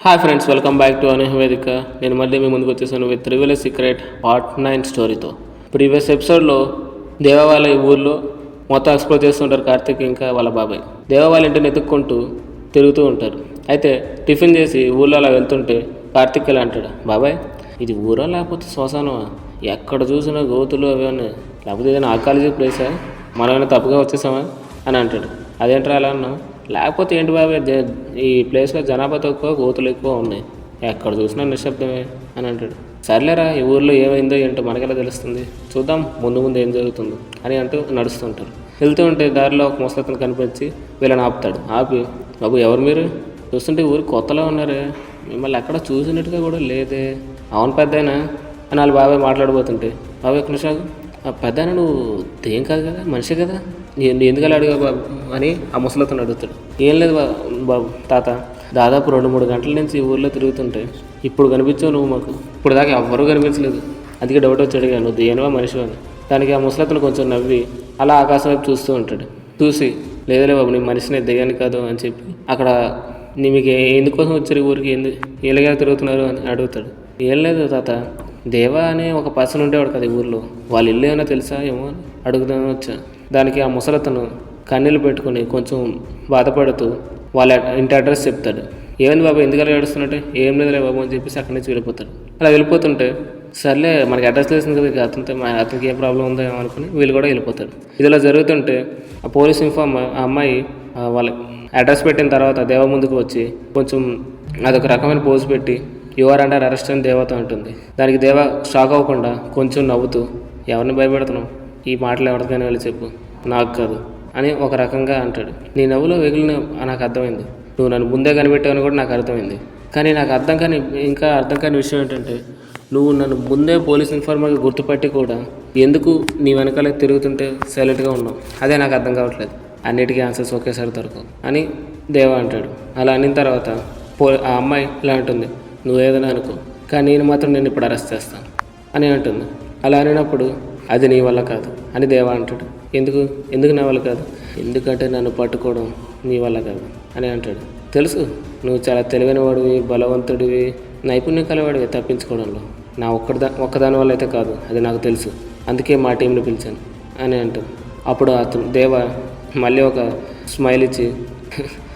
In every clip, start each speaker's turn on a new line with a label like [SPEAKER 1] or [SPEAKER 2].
[SPEAKER 1] Hi friends, welcome back to అనేహ వేదిక. నేను మళ్ళీ మీ ముందుకు వచ్చేసాను విత్ రివెల్ సీక్రెట్ పార్ట్ 9 స్టోరీతో. ప్రీవియస్ ఎపిసోడ్లో దేవ వాళ్ళ ఈ ఊర్లో మొత్తం ఎక్స్ప్లోర్ చేస్తుంటారు కార్తీక్ ఇంకా వాళ్ళ బాబాయ్. దేవ వాళ్ళ ఇంటిని ఎత్తుక్కుంటూ తిరుగుతూ ఉంటారు. అయితే టిఫిన్ చేసి ఊళ్ళో అలా వెళ్తుంటే కార్తీక్ ఇలా అంటాడు, బాబాయ్ ఇది ఊరా లేకపోతే శ్మశానమా? ఎక్కడ చూసినా గోతులు అవి ఉన్నాయి, లేకపోతే ఏదైనా ఆర్కాలజీ ప్లేసా? మనమైనా తప్పుగా వచ్చేసామా అని అంటాడు. అదేంట్రా అలా అన్నా? లేకపోతే ఏంటి బాబాయ్, ఈ ప్లేస్లో జనాభా తక్కువ, గోతులు ఎక్కువ ఉన్నాయి, ఎక్కడ చూసినా నిశ్శబ్దమే అని అంటాడు. సర్లేరా, ఈ ఊర్లో ఏమైందో ఏంటో మనకెలా తెలుస్తుంది, చూద్దాం ముందు ముందు ఏం జరుగుతుందో అని అంటూ నడుస్తుంటారు. వెళ్తూ ఉంటే దారిలో ఒక ముసలతను కనిపించి వీళ్ళని ఆపుతాడు. ఆపి, బాబు ఎవరు మీరు? చూస్తుంటే ఊరు కొత్తలో ఉన్నారే, మిమ్మల్ని ఎక్కడ చూసినట్టుగా కూడా లేదే. అవును పెద్దయినా అని వాళ్ళ బాబాయ్ మాట్లాడబోతుంటే, బాబాయ్ ఒక నిమిషం, పెద్దాయన నువ్వు దేం కాదు కదా, మనిషి కదా, ఎందుకు అలా అడిగా బాబు అని ఆ ముసలతను అడుగుతాడు. ఏం లేదు బాబు తాత, దాదాపు 2-3 గంటల నుంచి ఈ ఊర్లో తిరుగుతుంటే ఇప్పుడు కనిపించావు నువ్వు మాకు. ఇప్పుడు దాకా ఎవ్వరూ కనిపించలేదు, అందుకే డౌట్ వచ్చి అడిగా నువ్వు దేనివా మనిషివా అని. దానికి ఆ ముసలతను కొంచెం నవ్వి అలా ఆకాశం వైపు చూస్తూ ఉంటాడు. చూసి లేదలే బాబు నీ మనిషిని దెయ్యాన్ని కాదు అని చెప్పి అక్కడ మీకు ఎందుకోసం వచ్చారు ఊరికి, ఎలాగా తిరుగుతున్నారు అని అడుగుతాడు. ఏం లేదు తాత, దేవా అనే ఒక పర్సన్ ఉండేవాడు కదా ఈ ఊర్లో, వాళ్ళ ఇల్లు ఏమైనా తెలుసా ఏమో అని అడుగుదామని వచ్చా. దానికి ఆ ముసలతను కన్నీళ్ళు పెట్టుకుని కొంచెం బాధపడుతూ వాళ్ళ ఇంటి అడ్రస్ చెప్తాడు. ఏమైంది బాబు ఎందుకు అలా ఏడుస్తున్నట్టే? ఏం లేదులే బాబు అని చెప్పేసి అక్కడి నుంచి వెళ్ళిపోతాడు. అలా వెళ్ళిపోతుంటే సర్లే మనకి అడ్రస్ తెలిసింది కదా అతనికి ఏం ప్రాబ్లం ఉందో ఏమో అనుకుని వీళ్ళు కూడా వెళ్ళిపోతాడు. ఇదిలా జరుగుతుంటే ఆ పోలీస్ ఇన్ఫార్మ్ ఆ అమ్మాయి వాళ్ళ అడ్రస్ పెట్టిన తర్వాత దేవ ముందుకు వచ్చి కొంచెం అదొక రకమైన పోజు పెట్టి యువర్ అండర్ అరెస్ట్ అని దేవత అంటుంది. దానికి దేవ షాక్ అవ్వకుండా కొంచెం నవ్వుతూ, ఎవరిని భయపెడుతున్నావు, ఈ మాటలు ఎవరికైనా వెళ్ళి చెప్పు, నాకు కాదు అని ఒక రకంగా అంటాడు. నీ నవ్వులో వెగిలిన నాకు అర్థమైంది, నువ్వు నన్ను ముందే కనిపెట్టావని కూడా నాకు అర్థమైంది. కానీ నాకు ఇంకా అర్థం కాని విషయం ఏంటంటే, నువ్వు నన్ను ముందే పోలీస్ ఇన్ఫార్మర్గా గుర్తుపట్టి కూడా ఎందుకు నీ వెనకాలే తిరుగుతుంటే సైలెంట్గా ఉన్నావు, అదే నాకు అర్థం కావట్లేదు. అన్నిటికీ ఆన్సర్స్ ఒకేసారి దొరకవు అని దేవ అంటాడు. అలా అనిన తర్వాత ఆ అమ్మాయి ఇలా అంటుంది, నువ్వు ఏదైనా అనుకో, కానీ నేను మాత్రం నేను ఇప్పుడు అరెస్ట్ చేస్తాను అని అంటుంది. అలా అనినప్పుడు అది నీ వల్ల కాదు అని దేవా అంటాడు. ఎందుకు నా వల్ల కాదు? ఎందుకంటే నన్ను పట్టుకోవడం నీ వల్ల కాదు అని అంటాడు. తెలుసు నువ్వు చాలా తెలివైన వాడివి, బలవంతుడివి, నైపుణ్యం కలవాడివి తప్పించుకోవడంలో, నా ఒక్కదాని వల్ల అయితే కాదు, అది నాకు తెలుసు, అందుకే మా టీంని పిలిచాను అని అంటాడు. అప్పుడు అతను దేవ మళ్ళీ ఒక స్మైల్ ఇచ్చి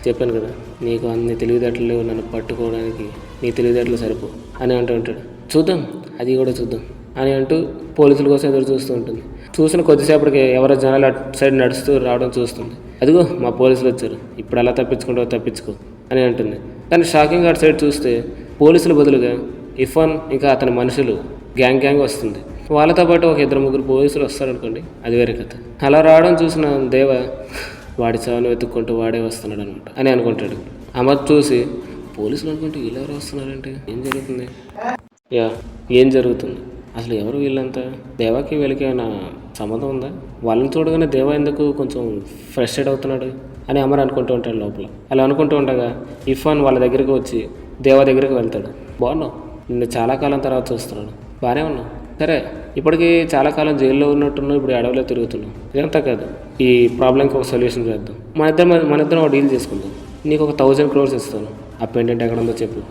[SPEAKER 1] చెప్పాను కదా నీకు అన్ని తెలివితేటలు లేవు నన్ను పట్టుకోవడానికి, నీ తెలివితేటలు సరిపో అని అంటూ ఉంటాడు. చూద్దాం, అది కూడా చూద్దాం అని అంటూ పోలీసుల కోసం ఎదురు చూస్తూ ఉంటుంది. చూసిన కొద్దిసేపటికి ఎవరో జనాలు అటు సైడ్ నడుస్తూ రావడం చూస్తుంది. అదిగో మా పోలీసులు వచ్చారు, ఇప్పుడు ఎలా తప్పించుకో అని అంటుంది. కానీ షాకింగ్ అటు సైడ్ చూస్తే పోలీసుల బదులుగా ఇఫాన్ ఇంకా అతని మనుషులు గ్యాంగ్ వస్తుంది. వాళ్ళతో పాటు ఒక 2-3 పోలీసులు వస్తారనుకోండి, అది వేరే కథ. అలా రావడం చూసిన దేవ వాడి చావును వెతుక్కుంటూ వాడే వస్తున్నాడు అనమాట అని అనుకుంటాడు. అమర్ చూసి పోలీసులు అనుకుంటూ వీళ్ళు ఎవరు వస్తున్నారంటే ఏం జరుగుతుంది, ఏం జరుగుతుంది అసలు, ఎవరు వీళ్ళంతా, దేవాకి వీళ్ళకి ఏమైనా సంబంధం ఉందా, వాళ్ళని చూడగానే దేవ ఎందుకు కొంచెం ఫ్రస్ట్రేట్ అవుతున్నాడు అని అమర్ అనుకుంటూ ఉంటాడు లోపల. అలా అనుకుంటూ ఉండగా ఇఫాన్ వాళ్ళ దగ్గరికి వచ్చి దేవ దగ్గరికి వెళ్తాడు. బాగున్నావు, నిన్ను చాలా కాలం తర్వాత చూస్తున్నాడు, బాగానే ఉన్నావు, సరే ఇప్పటికీ చాలా కాలం జైల్లో ఉన్నట్టున్నావు, ఇప్పుడు అడవిలో తిరుగుతున్నావు, ఇదంతా కాదు, ఈ ప్రాబ్లంకి ఒక సొల్యూషన్ చేద్దాం, మన ఇద్దరం ఒక డీల్ చేసుకుందాం, నీకు ఒక 1000 crores ఇస్తాను, ఆ పెండెంట్ ఎక్కడ ఉందో చెప్పు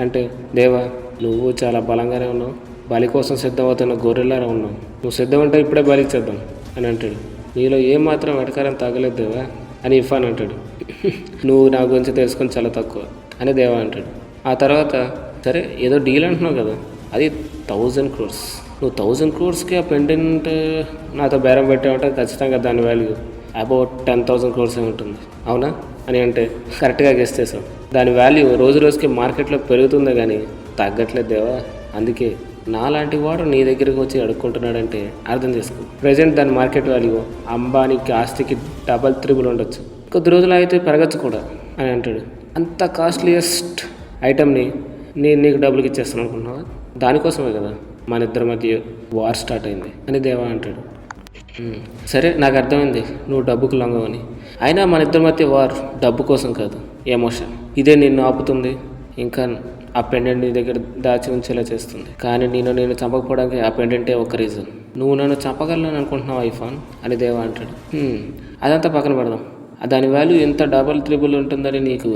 [SPEAKER 1] అంటే, దేవా నువ్వు చాలా బలంగానే ఉన్నావు, బలి కోసం సిద్ధమవుతున్న గొర్రెలానే ఉన్నావు, నువ్వు సిద్ధం అంటే ఇప్పుడే బలికి చేద్దాం అని అంటాడు. నీలో ఏమాత్రం వెటకారం తగ్గలేదు దేవా అని ఇఫాన్ అంటాడు. నువ్వు నా గురించి తెలుసుకొని చాలా తక్కువ అని దేవా అంటాడు. ఆ తర్వాత సరే ఏదో డీల్ అంటున్నావు కదా, అది 1000 crores, నువ్వు 1000 crores ఆ పెండెంట్ నాతో బేరం పెట్టావంటే ఖచ్చితంగా దాని వాల్యూ అబౌట్ 10,000 crores ఉంటుంది, అవునా అని అంటే కరెక్ట్గా గెస్ చేసావు. దాని వాల్యూ రోజు రోజుకి మార్కెట్లో పెరుగుతుందే కానీ తగ్గట్లేదు దేవా, అందుకే నాలాంటి వాడు నీ దగ్గరకు వచ్చి అడుక్కుంటున్నాడంటే అర్థం చేసుకో, ప్రజెంట్ దాని మార్కెట్ వాల్యూ అంబానీకి ఆస్తికి 3 ఉండొచ్చు, కొద్ది రోజులు అయితే పెరగచ్చు కూడా అని అంటాడు. అంత కాస్ట్లీయెస్ట్ ఐటమ్ని నేను నీకు డబ్బులకి ఇచ్చేస్తాను అనుకుంటున్నావా, దానికోసమే కదా మన ఇద్దరి మధ్య వార్ స్టార్ట్ అయింది అని దేవా అంటాడు. సరే నాకు అర్థమైంది నువ్వు డబ్బుకు లొంగవని, అయినా మన ఇద్దరి మధ్య వార్ డబ్బు కోసం కాదు, ఎమోషన్, ఇదే నిన్ను ఆపుతుంది, ఇంకా ఆ పెండెంట్ నీ దగ్గర దాచి ఉంచేలా చేస్తుంది. కానీ నేను చంపకపోవడానికి ఆ పెండెంటే ఒక రీజన్. నువ్వు నన్ను చంపగలను అనుకుంటున్నావు ఇఫాన్ అని దేవా అంటాడు. అదంతా పక్కన పెడదాం, దాని వాల్యూ ఎంత డబల్ త్రిబుల్ ఉంటుందని నీకు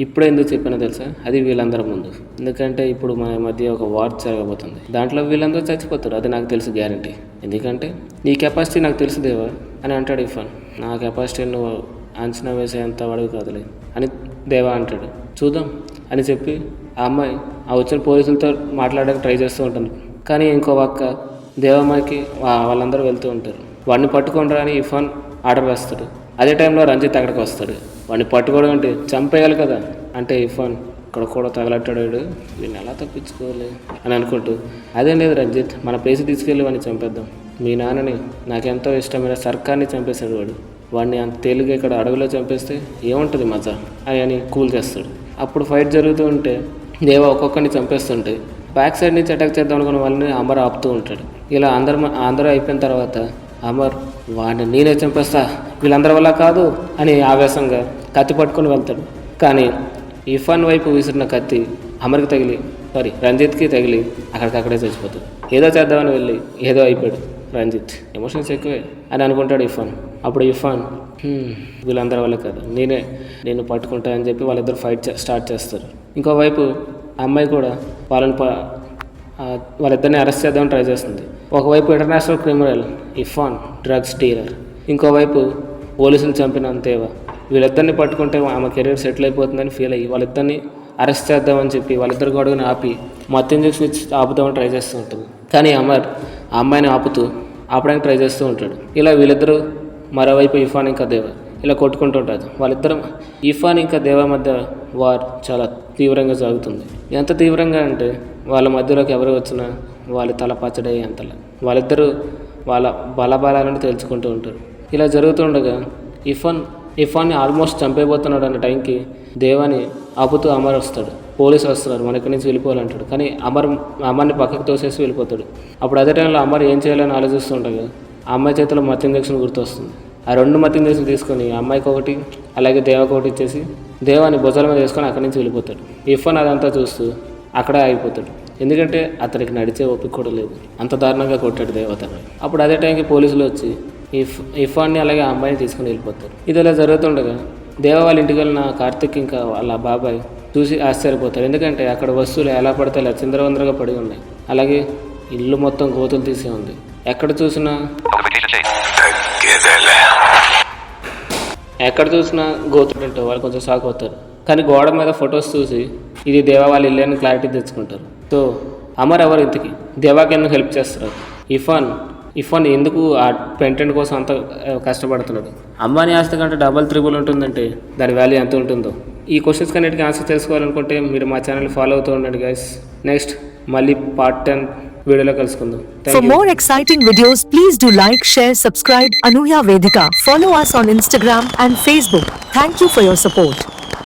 [SPEAKER 1] ఇప్పుడే ఎందుకు చెప్పినా తెలుసా? అది వీళ్ళందరి ముందు. ఎందుకంటే ఇప్పుడు మన మధ్య ఒక వార్ జరగబోతుంది. దాంట్లో వీళ్ళందరూ చచ్చిపోతారు, అది నాకు తెలుసు గ్యారంటీ. ఎందుకంటే నీ కెపాసిటీ నాకు తెలుసు దేవా అని అంటాడు ఇర్ఫాన్. నా కెపాసిటీ నువ్వు అంచనా వేసేంత వాడివి కాదులే అని దేవా అంటాడు. చూద్దాం అని చెప్పి ఆ అమ్మాయి ఆ వచ్చిన పోలీసులతో మాట్లాడడానికి ట్రై చేస్తూ ఉంటుంది. కానీ ఇంకో పక్క దేవమ్మకి వాళ్ళందరూ వెళ్తూ ఉంటారు. వాడిని పట్టుకుంటారా అని ఇర్ఫాన్ ఆర్డర్ వేస్తాడు. అదే టైంలో రంజిత్ అక్కడికి వస్తాడు. వాడిని పట్టుకోవడం అంటే చంపేయాలి కదా అంటే ఇర్ఫాన్ ఇక్కడ కూడా తగలట్టాడు, వీడిని ఎలా తప్పించుకోవాలి అని అనుకుంటూ, అదేం లేదు రంజిత్, మన ప్లేస్ తీసుకెళ్ళి వాడిని చంపేద్దాం. మీ నాన్నని నాకెంతో ఇష్టమైన సర్కార్ని చంపేశాడు వాడిని అంత తేలిగా ఇక్కడ అడవిలో చంపేస్తే ఏముంటుంది మజా అని కూల్ చేస్తాడు. అప్పుడు ఫైట్ జరుగుతూ ఉంటే దేవా ఒక్కొక్కరిని చంపేస్తుంటే బ్యాక్ సైడ్ నుంచి అటాక్ చేద్దాం అనుకున్న వాళ్ళని అమర్ ఆపుతూ ఉంటాడు. ఇలా అందరూ అయిపోయిన తర్వాత అమర్ వాడిని నేనే చంపేస్తా, వీళ్ళందరి వల్ల కాదు అని ఆవేశంగా కత్తి పట్టుకొని వెళ్తాడు. కానీ ఇర్ఫాన్ వైపు విసిరిన కత్తి అమర్కి తగిలి రంజిత్కి తగిలి అక్కడికక్కడే చచ్చిపోతాడు. ఏదో చేద్దామని వెళ్ళి ఏదో అయిపోయాడు రంజిత్. ఎమోషన్స్ ఎక్కువే అని అనుకుంటాడు ఇర్ఫాన్. అప్పుడు ఇర్ఫాన్ వీళ్ళందరి వల్ల కాదు, నేను పట్టుకుంటా అని చెప్పి వాళ్ళిద్దరు ఫైట్ స్టార్ట్ చేస్తారు. ఇంకోవైపు అమ్మాయి కూడా వాళ్ళిద్దరిని అరెస్ట్ చేద్దామని ట్రై చేస్తుంది. ఒకవైపు international criminal Irfan, drugs dealer, ఇంకోవైపు పోలీసులు చంపిన దేవా. వీళ్ళిద్దరిని పట్టుకుంటే ఆమె కెరీర్ సెటిల్ అయిపోతుందని ఫీల్ అయ్యి వాళ్ళిద్దరిని అరెస్ట్ చేద్దామని చెప్పి వాళ్ళిద్దరు గొడవని ఆపి మత్తు ఇంజెక్షన్ ఇచ్చి ఆపుదామని ట్రై చేస్తూ ఉంటుంది. కానీ అమర్ ఆ అమ్మాయిని ఆపడానికి ట్రై చేస్తూ ఉంటాడు. ఇలా వీళ్ళిద్దరూ మరోవైపు ఇర్ఫాన్ ఇంకా దేవా ఇలా కొట్టుకుంటూ ఉంటారు. వాళ్ళిద్దరం ఇర్ఫాన్ ఇంకా దేవా మధ్య వార్ చాలా తీవ్రంగా సాగుతుంది. ఎంత తీవ్రంగా అంటే వాళ్ళ మధ్యలోకి ఎవరు వచ్చినా వాళ్ళ తల పచ్చడే అంతలా. వాళ్ళిద్దరూ వాళ్ళ బలబలాలను తెలుసుకుంటూ ఉంటారు. ఇలా జరుగుతుండగా ఇర్ఫాన్ని ఆల్మోస్ట్ చంపైపోతున్నాడు అన్న టైంకి దేవాని ఆపుతూ అమర్ వస్తాడు. పోలీసులు వస్తున్నారు, మన ఇక్కడి నుంచి వెళ్ళిపోవాలంటాడు. కానీ అమర్ని పక్కకు తోసేసి వెళ్ళిపోతాడు. అప్పుడు అదే టైంలో అమర్ ఏం చేయాలని ఆలోచిస్తూ ఉండగా ఆ అమ్మాయి చేతిలో మత్తు ఇంజెక్షన్ గుర్తొస్తుంది. ఆ 2 మత్తు ఇంజెక్షన్ తీసుకొని అమ్మాయికి ఒకటి అలాగే దేవాకి ఒకటి ఇచ్చేసి దేవాని భుజాల మీద వేసుకొని అక్కడి నుంచి వెళ్ళిపోతాడు. ఇర్ఫాన్ అదంతా చూస్తూ అక్కడే ఆగిపోతాడు. ఎందుకంటే అతనికి నడిచే ఓపిక కూడా లేదు, అంత దారుణంగా కొట్టాడు దేవతను. అప్పుడు అదే టైంకి పోలీసులు వచ్చి ఇర్ఫాన్ని అలాగే ఆ అమ్మాయిని తీసుకుని వెళ్ళిపోతారు. ఇది ఇలా జరుగుతుండగా దేవా వాళ్ళ ఇంటికి వెళ్ళిన కార్తిక్ ఇంకా వాళ్ళ బాబాయ్ చూసి ఆశ్చర్యపోతారు. ఎందుకంటే అక్కడ వస్తువులు ఎలా పడితే అలా చిందరవందరగా పడి ఉన్నాయి. అలాగే ఇల్లు మొత్తం గోతులు తీసే ఉంది. ఎక్కడ చూసినా గోతులు ఉంటాయి. వాళ్ళు కొంచెం షాక్ అవుతారు. కానీ గోడ మీద ఫొటోస్ చూసి ఇది దేవా వాళ్ళ ఇల్లు అని క్లారిటీ తెచ్చుకుంటారు. సో అమర్ ఎవరు ఇంతకి దేవాకి ఎందుకు హెల్ప్ చేస్తారు? ఇర్ఫాన్ ఎందుకు ఆ పెంటెంట్ కోసం అంత కష్టపడుతున్నాడు? అంబానీ ఆస్తి కంటే డబల్ త్రిబుల్ ఉంటుందంటే దాని వాల్యూ ఎంత ఉంటుందో? ఈ క్వశ్చన్స్ కన్నిటికీ ఆన్సర్ తెలుసుకోవాలనుకుంటే మీరు మా ఛానల్ ఫాలో అవుతూ ఉండండి గైస్. నెక్స్ట్ మళ్ళీ పార్ట్ 10 వీడియోలో కలుసుకుందాం.
[SPEAKER 2] For more exciting videos, please do like, share, subscribe Anuya Vedika. Follow us on Instagram and Facebook. Thank you for your support.